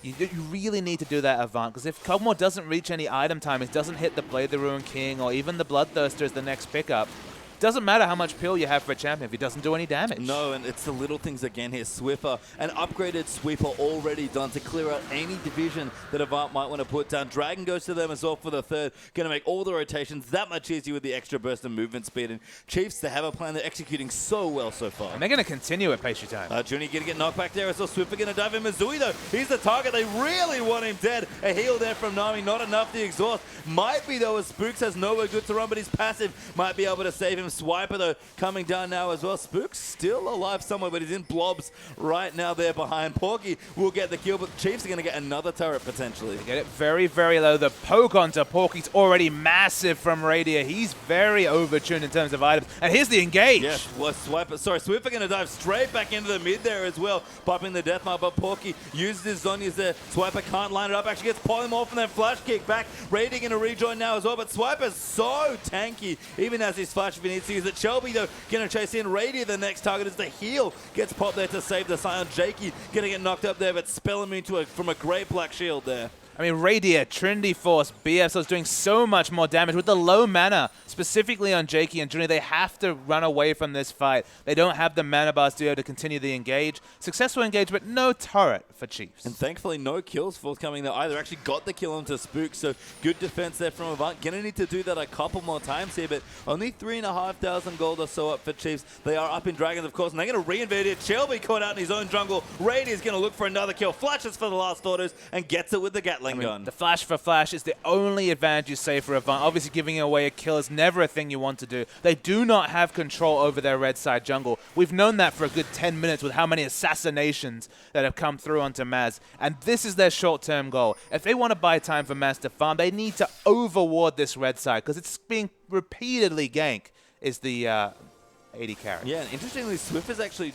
You really need to do that, Avant, because if Kog'Maw doesn't reach any item timings, doesn't hit the Blade of the Ruined King or even the Bloodthirster as the next pickup, doesn't matter how much peel you have for a champion if he doesn't do any damage. No, and it's the little things again here. Swiffer, an upgraded sweeper already done to clear out any division that Avant might want to put down. Dragon goes to them as well for the third. Going to make all the rotations that much easier with the extra burst of movement speed. And Chiefs, they have a plan they're executing so well so far. And they're going to continue at pastry time. Junie going to get knocked back there as well. Swiffer going to dive in. Misui though, he's the target. They really want him dead. A heal there from Nami, not enough to exhaust. Might be though, as Spooks has nowhere good to run, but his passive might be able to save him. Swiper though, coming down now as well. Spook's still alive somewhere, but he's in blobs right now there behind. Porky will get the kill, but the Chiefs are going to get another turret potentially. They get it very, very low. The poke onto Porky's already massive from Radiant. He's very overtuned in terms of items. And here's the engage. Yeah, well, Swiffer going to dive straight back into the mid there as well, popping the Deathmark, but Porky uses his Zonias there. Swiper can't line it up, actually gets polymorph and then flash kick back. Radiant going to rejoin now as well, but Swiper's so tanky, even as his flash if he needs to use it. Shelby though going to chase in. Radiant, the next target, is the heal. Gets popped there to save the Scion. Jakey going to get knocked up there, but spell him into from a great black shield there. I mean, Radiant, Trinity Force, BF is doing so much more damage with the low mana, specifically on Jakey and Junie. They have to run away from this fight. They don't have the mana bars to be able to continue the engage. Successful engage, but no turret for Chiefs. And thankfully, no kills forthcoming there either. Actually got the kill onto Spook, so good defense there from Avant. Gonna need to do that a couple more times here, but only 3,500 gold or so up for Chiefs. They are up in Dragons, of course, and they're going to reinvade it. Shelby caught out in his own jungle. Radiant's going to look for another kill. Flashes for the last autos and gets it with the Gatling gun. The flash for flash is the only advantage you save for Avant. Obviously, giving away a kill is never a thing you want to do. They do not have control over their red side jungle. We've known that for a good 10 minutes with how many assassinations that have come through onto Maz. And this is their short-term goal. If they want to buy time for Maz to farm, they need to overward this red side because it's being repeatedly gank is the 80 carry. Yeah, and interestingly, Swift is actually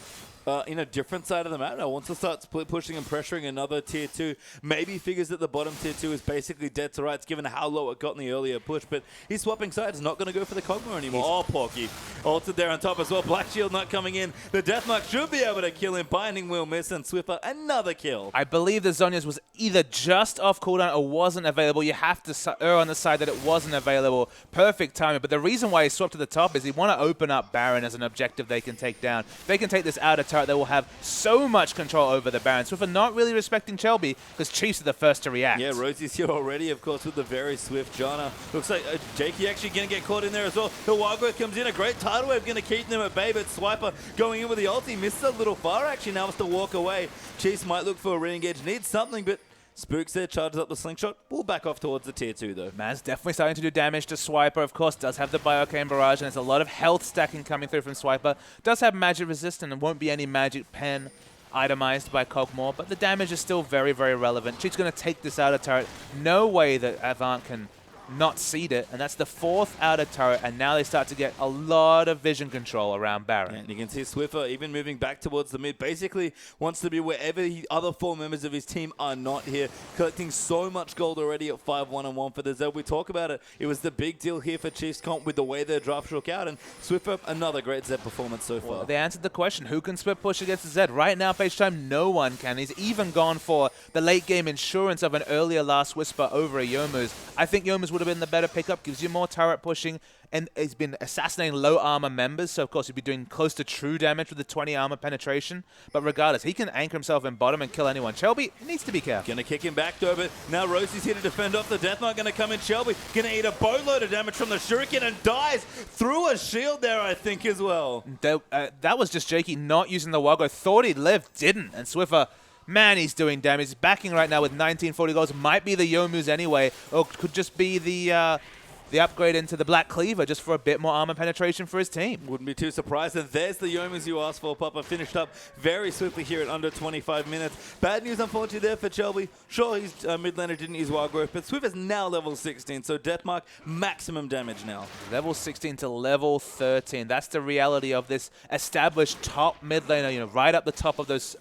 in a different side of the map. I want to start split pushing and pressuring another tier 2. Maybe figures that the bottom tier 2 is basically dead to rights given how low it got in the earlier push, but he's swapping sides, not going to go for the Kog'Maw anymore. Oh, Porky. Ulted there on top as well. Black Shield not coming in. The Deathmark should be able to kill him. Binding will miss, and Swiffer another kill. I believe the Zonia's was either just off cooldown or wasn't available. You have to err on the side that it wasn't available. Perfect timing, but the reason why he swapped to the top is he want to open up Baron as an objective they can take down. If they can take this outer turret, they will have so much control over the Baron. Swiffer not really respecting Shelby because Chiefs are the first to react. Yeah, Rosie's here already, of course, with the very swift Janna. Looks like Jakey actually going to get caught in there as well. The Wild Growth comes in. A great tidal wave going to keep them at bay, but Swiper going in with the ulti. Misses a little far, actually. Now has to walk away. Chiefs might look for a re-engage. Needs something, but Spooks there, charges up the slingshot. We'll back off towards the tier 2, though. Maz definitely starting to do damage to Swiper. Of course, does have the Bioarcane Barrage, and there's a lot of health stacking coming through from Swiper. Does have magic resistance and won't be any magic pen itemized by Kog'Maw, but the damage is still very, very relevant. Chief's going to take this outer turret. No way that Avant can not seed it, and that's the 4th outer turret, and now they start to get a lot of vision control around Baron. And you can see Swiffer even moving back towards the mid, basically wants to be wherever the other 4 members of his team are not here, collecting so much gold already at 5-1-1 for the Zed. We talk about it. It was the big deal here for Chiefs comp with the way their draft shook out, and Swiffer, another great Zed performance so far. Well, they answered the question, who can split push against the Zed? Right now, page time, no one can. He's even gone for the late game insurance of an earlier Last Whisper over a Youmu's. I think Youmu's would have been the better pickup, gives you more turret pushing, and he's been assassinating low armor members, so of course he'd be doing close to true damage with the 20 armor penetration. But regardless, he can anchor himself in bottom and kill anyone. Shelby needs to be careful. Gonna kick him back though, but now Rosie's here to defend off the Deathmark. Gonna come in. Shelby gonna eat a boatload of damage from the Shuriken and dies through a shield there, I think, as well. That was just Jakey not using the Wago. Thought he'd live, didn't. And Swiffer, man, he's doing damage. He's backing right now with 1940 goals. Might be the Youmu's anyway, or could just be the upgrade into the Black Cleaver just for a bit more armor penetration for his team. Wouldn't be too surprised. And there's the Youmu's you asked for, Papa. Finished up very swiftly here at under 25 minutes. Bad news, unfortunately, there for Shelby. Sure, his mid laner didn't use wild growth, but Swift is now level 16, so Deathmark, maximum damage now. Level 16 to level 13. That's the reality of this established top mid laner, you know, right up the top of those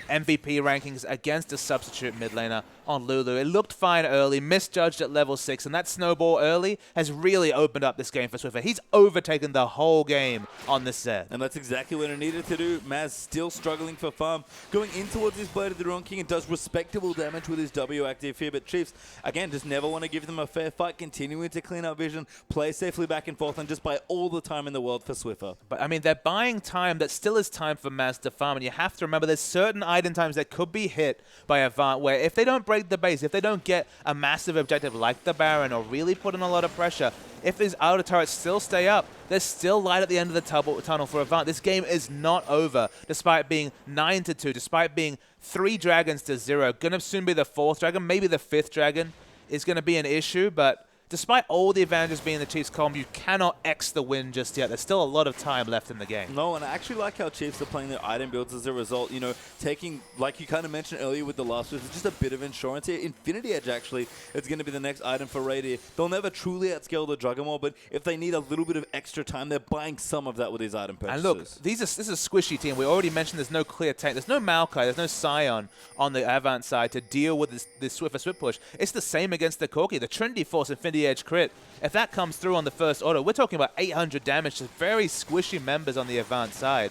MVP rankings against a substitute mid laner on Lulu. It looked fine early, misjudged at level 6, and that snowball early has really opened up this game for Swiffer. He's overtaken the whole game on this set. And that's exactly what it needed to do. Maz still struggling for farm, going in towards his Blade of the Ruined King and does respectable damage with his W active here, but Chiefs, again, just never want to give them a fair fight, continuing to clean up vision, play safely back and forth, and just buy all the time in the world for Swiffer. But, I mean, they're buying time that still is time for Maz to farm, and you have to remember there's certain item times that could be hit by Avant, where if they don't break the base, if they don't get a massive objective like the Baron or really put in a lot of pressure, if these outer turrets still stay up, there's still light at the end of the tunnel for Avant. This game is not over, despite being 9-2, despite being 3 dragons to 0. Gonna soon be the 4th dragon, maybe the 5th dragon is gonna be an issue, but despite all the advantages being the Chiefs' column, you cannot X the win just yet. There's still a lot of time left in the game. No, and I actually like how Chiefs are playing their item builds as a result. You know, taking, like you kind of mentioned earlier with the last one, just a bit of insurance here. Infinity Edge, actually, is going to be the next item for Raid. They'll never truly outscale the Juggernaut, but if they need a little bit of extra time, they're buying some of that with these item purchases. And look, this is a squishy team. We already mentioned there's no clear tank. There's no Maokai. There's no Scion on the Avant side to deal with this Swiffer Swift push. It's the same against the Corki. The Trinity Force Infinity Edge crit. If that comes through on the first auto, we're talking about 800 damage to very squishy members on the Avant side.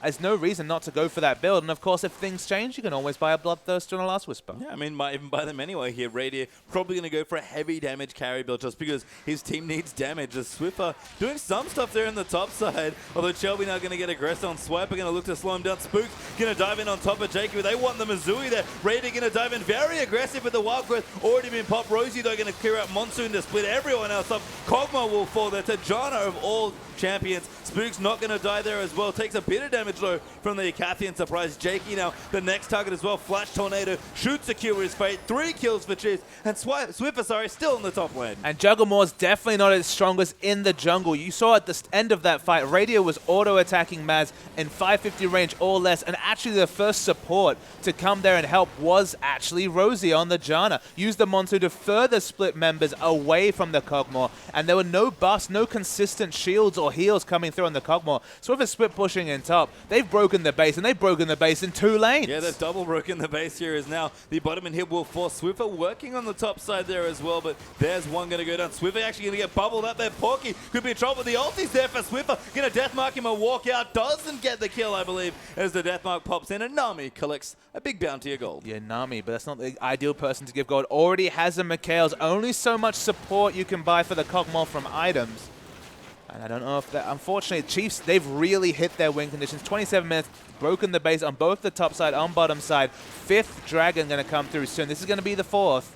There's no reason not to go for that build. And of course, if things change, you can always buy a Bloodthirster and a Last Whisper. Yeah, I mean, might even buy them anyway here. Radier probably going to go for a heavy damage carry build just because his team needs damage. As Swiffer doing some stuff there in the top side. Although Shelby now going to get aggressive on Swiper, going to look to slow him down. Spook's going to dive in on top of Jacob. They want the Missouri there. Radier going to dive in very aggressive with the Wild Growth. Already been popped. Rosie, though, going to clear out Monsoon to split everyone else up. Kog'Maw will fall there to Jana of all champions. Spook's not going to die there as well. Takes a bit of damage, though, from the Acathian surprise. Jakey now the next target as well. Flash Tornado shoots a kill with his fate. 3 kills for Chiefs. And Swiffer, still in the top lane. And Juggernaut's definitely not as strongest in the jungle. You saw at the end of that fight, Radio was auto-attacking Maz in 550 range or less. And actually the first support to come there and help was actually Rosie on the Jana. Used the Monsoon to further split members away from the Kog'Maw. And there were no buffs, no consistent shields or heals coming through on the Kog'Maw. Swiffer split pushing in top. They've broken the base, and they've broken the base in 2 lanes. Yeah, they've double broken the base here as now the bottom and hit will force Swiffer working on the top side there as well, but there's one going to go down. Swiffer actually going to get bubbled up there. Porky could be in trouble. The ulti's there for Swiffer. Going to deathmark him a walkout. Doesn't get the kill, I believe, as the deathmark pops in, and Nami collects a big bounty of gold. Yeah, Nami, but that's not the ideal person to give gold. Already has a Mikhail's. Only so much support you can buy for the Kog'Maw from items. And I don't know if that... Unfortunately, Chiefs, they've really hit their win conditions. 27 minutes, broken the base on both the top side and bottom side. 5th Dragon going to come through soon. This is going to be the 4th.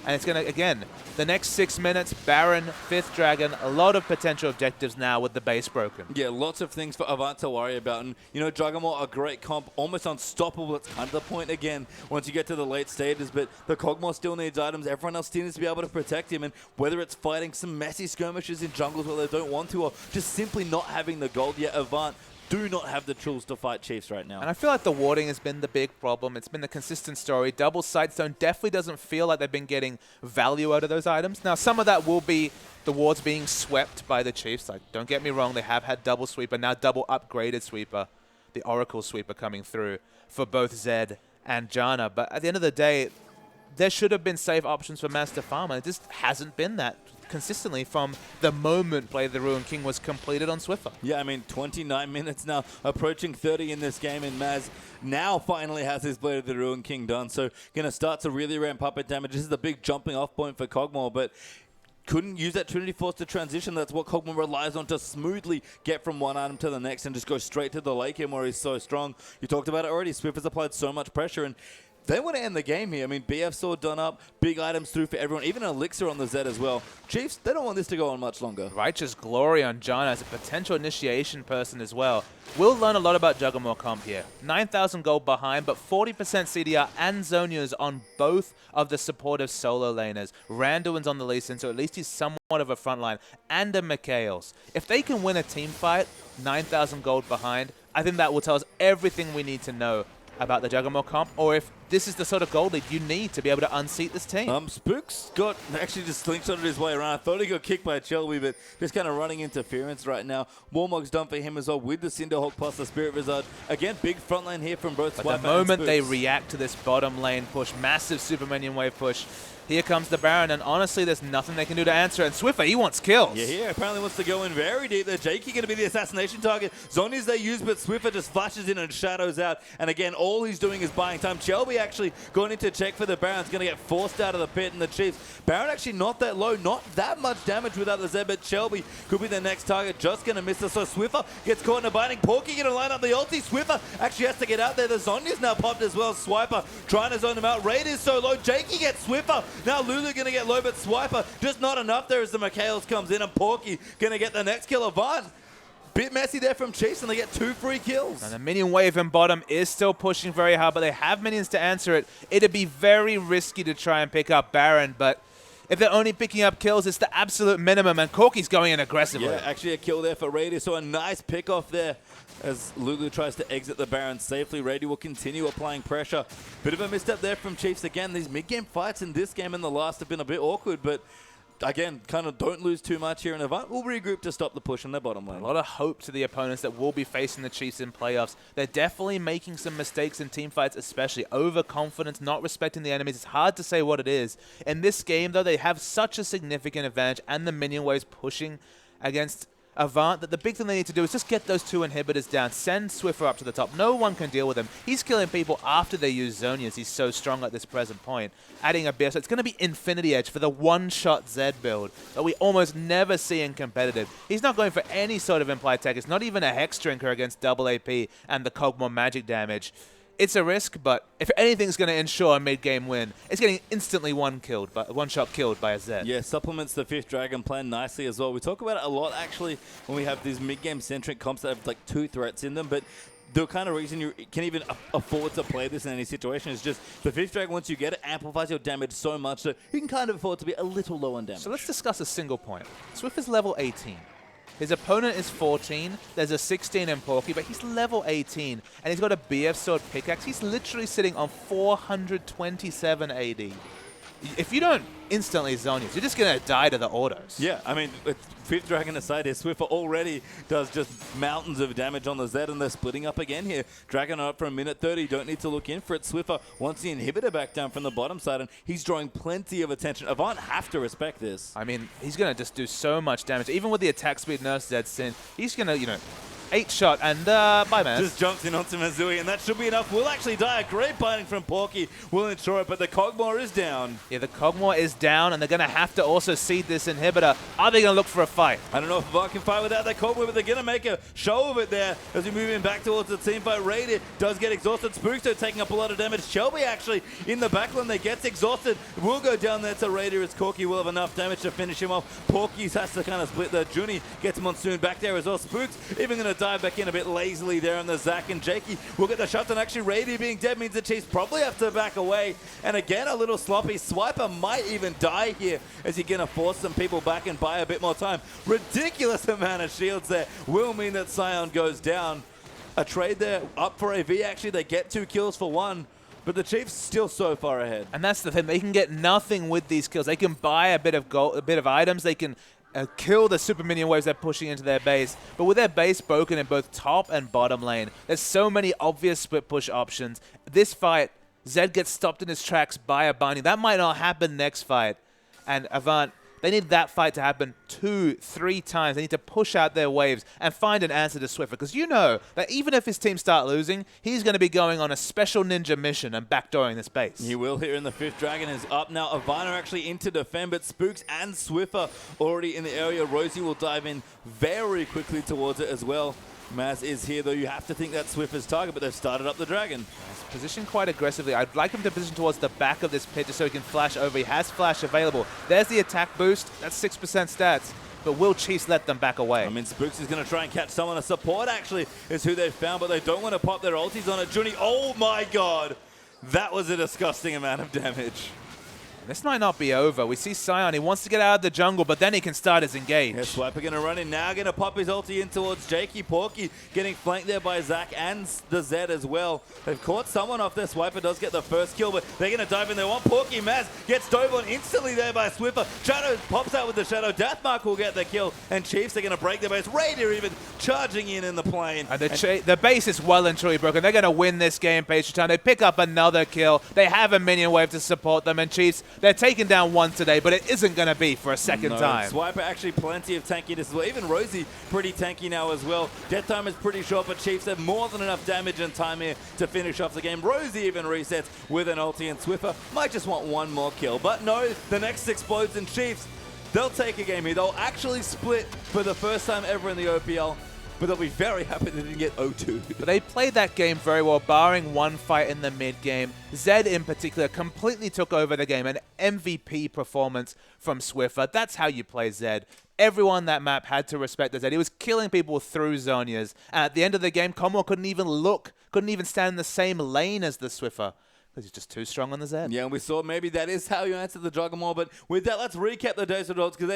And it's going to, again, the next 6 minutes, Baron, 5th Dragon, a lot of potential objectives now with the base broken. Yeah, lots of things for Avant to worry about. And, you know, Juggernaut, a great comp, almost unstoppable. That's kind of the point again once you get to the late stages. But the Kog'Maw still needs items. Everyone else still needs to be able to protect him. And whether it's fighting some messy skirmishes in jungles where they don't want to, or just simply not having the gold yet, Avant do not have the tools to fight Chiefs right now. And I feel like the warding has been the big problem. It's been the consistent story. Double Sightstone definitely doesn't feel like they've been getting value out of those items. Now, some of that will be the wards being swept by the Chiefs. Like, don't get me wrong, they have had double sweeper, now double upgraded sweeper, the Oracle sweeper coming through for both Zed and Janna. But at the end of the day, there should have been safe options for Master Farm, and it just hasn't been that consistently from the moment Play the Ruin King was completed on Swiffer. Yeah, I mean, 29 minutes now, approaching 30 in this game, and Maz now finally has his Blade of the Ruin King done, so going to start to really ramp up at damage. This is the big jumping off point for Kog'Maw, but couldn't use that Trinity Force to transition. That's what Kog'Maw relies on to smoothly get from one item to the next and just go straight to the late game where he's so strong. You talked about it already. Swift has applied so much pressure, and they want to end the game here. I mean, BF sword done up, big items through for everyone, even an elixir on the Zed as well. Chiefs, they don't want this to go on much longer. Righteous Glory on Janna as a potential initiation person as well. We'll learn a lot about Juggernaut comp here. 9,000 gold behind, but 40% CDR and Zonia's on both of the supportive solo laners. Randuin's on the Lee Sin, so at least he's somewhat of a frontline. And a Mikhails. If they can win a team fight, 9,000 gold behind, I think that will tell us everything we need to know about the Juggernaut comp, or if this is the sort of gold lead you need to be able to unseat this team. Spooks got actually just slingshotted his way around. I thought he got kicked by Chelby, but just kind of running interference right now. Warmog's done for him as well with the Cinderhawk plus the Spirit Visage. Again, big front lane here from both Swiper and But the moment they Spooks react to this bottom lane push, massive Super Minion wave push, here comes the Baron, and honestly, there's nothing they can do to answer it. And Swiffer, he wants kills. Yeah, he apparently wants to go in very deep there. Jakey going to be the assassination target. Zonia's they use, but Swiffer just flashes in and shadows out. And again, all he's doing is buying time. Chelby actually going in to check for the Baron's going to get forced out of the pit, and the Chiefs. Baron actually not that low, not that much damage without the Zed, but Chelby could be the next target. Just going to miss us. So Swiffer gets caught in a binding. Porky going to line up the ulti. Swiffer actually has to get out there. The Zonia's now popped as well. Swiper trying to zone him out. Raid is so low. Jakey gets Swiffer. Now Lulu going to get low, but Swiper just not enough there as the Mikhails comes in, and Porky going to get the next kill. Avant, bit messy there from Chiefs, and they get 2 free kills. And the minion wave in bottom is still pushing very hard, but they have minions to answer it. It'd be very risky to try and pick up Baron, but if they're only picking up kills, it's the absolute minimum, and Corky's going in aggressively. Yeah, actually a kill there for Rady, so a nice pick off there as Lulu tries to exit the Baron safely. Rady will continue applying pressure. Bit of a misstep there from Chiefs again. These mid-game fights in this game and the last have been a bit awkward, but again, kind of don't lose too much here, and Avant will regroup to stop the push in their bottom lane. A lot of hope to the opponents that will be facing the Chiefs in playoffs. They're definitely making some mistakes in team fights, especially overconfidence, not respecting the enemies. It's hard to say what it is. In this game, though, they have such a significant advantage, and the minion waves pushing against Avant, that the big thing they need to do is just get those 2 inhibitors down. Send Swiffer up to the top. No one can deal with him. He's killing people after they use Zonias. He's so strong at this present point. Adding a beer, so it's going to be Infinity Edge for the one-shot Zed build that we almost never see in competitive. He's not going for any sort of implied tech. It's not even a Hex Drinker against double AP and the Kog'Maw magic damage. It's a risk, but if anything's going to ensure a mid-game win, it's getting instantly one-shot killed by a Zed. Yeah, supplements the 5th Dragon plan nicely as well. We talk about it a lot, actually, when we have these mid-game centric comps that have like 2 threats in them, but the kind of reason you can even afford to play this in any situation is just the 5th Dragon, once you get it, amplifies your damage so much that you can kind of afford to be a little low on damage. So let's discuss a single point. Swift is level 18. His opponent is 14. There's a 16 in Porky, but he's level 18, and he's got a BF Sword pickaxe. He's literally sitting on 427 AD. If you don't instantly Zonias, you're just going to die to the autos. Yeah, I mean, with 5th Dragon aside here, Swiffer already does just mountains of damage on the Zed, and they're splitting up again here. Dragon up for a minute 30, don't need to look in for it. Swiffer wants the inhibitor back down from the bottom side, and he's drawing plenty of attention. Avant have to respect this. I mean, he's going to just do so much damage. Even with the attack speed nerf Zed Sin, he's going to, 8-shot, and bye, man. Just jumps in onto Mazui, and that should be enough. Will actually die. A great binding from Porky will ensure it, but the Kog'Maw is down. Yeah, the Kog'Maw is down, and they're going to have to also seed this inhibitor. Are they going to look for a fight? I don't know if Avant can fight without that Kog'Maw, but they're going to make a show of it there as we move in back towards the team fight. Raid does get exhausted. Spooks are taking up a lot of damage. Shelby actually in the backline, they gets exhausted. Will go down there to Raider as Corky will have enough damage to finish him off. Porky's has to kind of split the Junie. Gets Monsoon back there as well. Spooks even going to dive back in a bit lazily there on the Zac, and Jakey will get the shot, and actually Rady being dead means the Chiefs probably have to back away. And again, a little sloppy. Swiper might even die here as he's going to force some people back and buy a bit more time. Ridiculous amount of shields there will mean that Sion goes down. A trade there up for AV. Actually, they get 2 kills for 1. But the Chiefs still so far ahead. And that's the thing. They can get nothing with these kills. They can buy a bit of gold, a bit of items. They can kill the super minion waves they're pushing into their base. But with their base broken in both top and bottom lane, there's so many obvious split push options. This fight, Zed gets stopped in his tracks by a binding. That might not happen next fight. And Avant, they need that fight to happen 2, 3 times. They need to push out their waves and find an answer to Swiffer. Because you know that even if his team start losing, he's going to be going on a special ninja mission and backdooring this base. He will here in the 5th. Dragon is up now. Avant are actually into defend, but Spooks and Swiffer already in the area. Rosie will dive in very quickly towards it as well. Maz is here, though. You have to think that's Swiffer's target, but they've started up the Dragon. He's positioned quite aggressively. I'd like him to position towards the back of this pit just so he can flash over. He has flash available. There's the attack boost. That's 6% stats. But will Chiefs let them back away? I mean, Spooks is going to try and catch someone. A support, actually, is who they've found, but they don't want to pop their ultis on it. Junie, oh my god! That was a disgusting amount of damage. This might not be over. We see Sion. He wants to get out of the jungle, but then he can start his engage. Yeah, Swiper going to run in now, going to pop his ulti in towards Jakey. Porky getting flanked there by Zach and the Zed as well. They've caught someone off there. Swiper does get the first kill, but they're going to dive in. They want Porky. Maz gets dove on instantly there by Swiffer. Shadow pops out with the Shadow. Deathmark will get the kill, and Chiefs are going to break their base. Raider even charging in the plane. And the base is well and truly broken. They're going to win this game, Page Time. They pick up another kill. They have a minion wave to support them, and Chiefs, they're taking down one today, but it isn't going to be for a second time. Swiper actually plenty of tankiness as well. Even Rosie pretty tanky now as well. Death time is pretty short, but Chiefs have more than enough damage and time here to finish off the game. Rosie even resets with an ulti, and Swiffer might just want one more kill. But no, the next explodes, and Chiefs, they'll take a game here. They'll actually split for the first time ever in the OPL. But they'll be very happy they didn't get 0-2. But they played that game very well, barring one fight in the mid-game. Zed, in particular, completely took over the game. An MVP performance from Swiffer. That's how you play Zed. Everyone that map had to respect the Zed. He was killing people through Zonias. And at the end of the game, Comwell couldn't even look, couldn't even stand in the same lane as the Swiffer. Because he's just too strong on the Zed. Yeah, and we saw maybe that is how you answer the Dragon Ball. But with that, let's recap the day's results, because